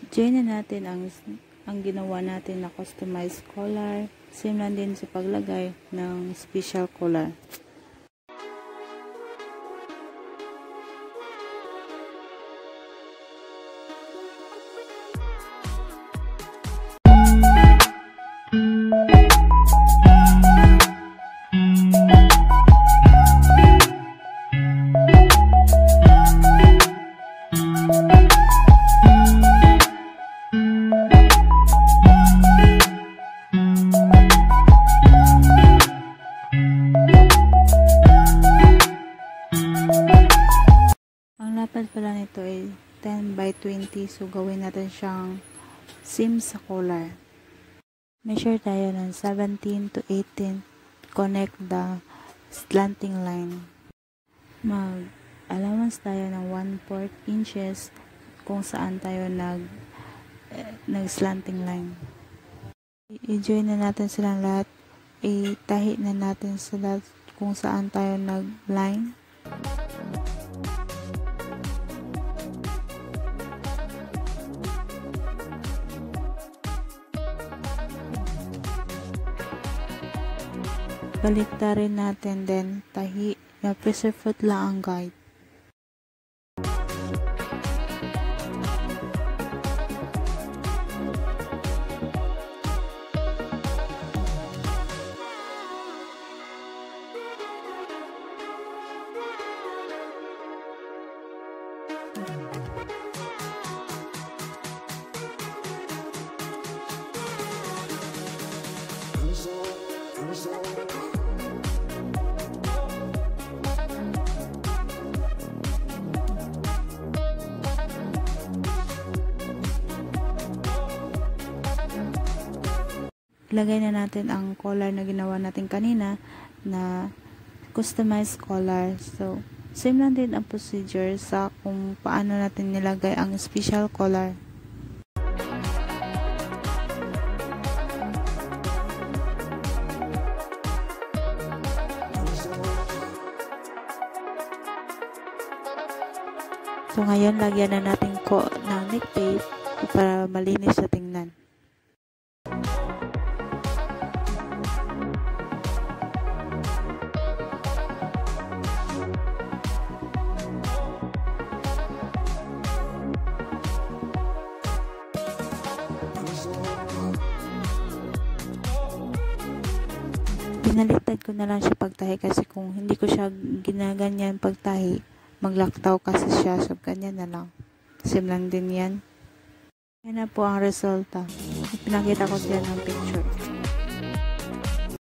Join na natin ang ginawa natin na customized collar. Same lang din sa paglagay ng special collar. Lapad pala nito ay 10 by 20, so gawin natin siyang seam sa collar. Measure tayo ng 17 to 18, connect the slanting line. Mag-allowance tayo ng 1/4 inches kung saan tayo nag-slanting line. I-join na natin silang lahat, itahi na natin sila kung saan tayo nag-line. Baliktarin natin din, tahi na preserve foot lang ang guide. Ilagay na natin ang collar na ginawa natin kanina na customized collar. So, same lang din ang procedure sa kung paano natin nilagay ang special collar. So, ngayon lagyan na natin ng neck tape para malinis sa tingnan. Pinaliktad ko na lang siya pagtahi kasi kung hindi ko siya ginaganyan pagtahi, maglaktaw kasi siya. So, ganyan na lang. Same lang din yan. Yan na po ang resulta. Pinakita ko sila ng picture.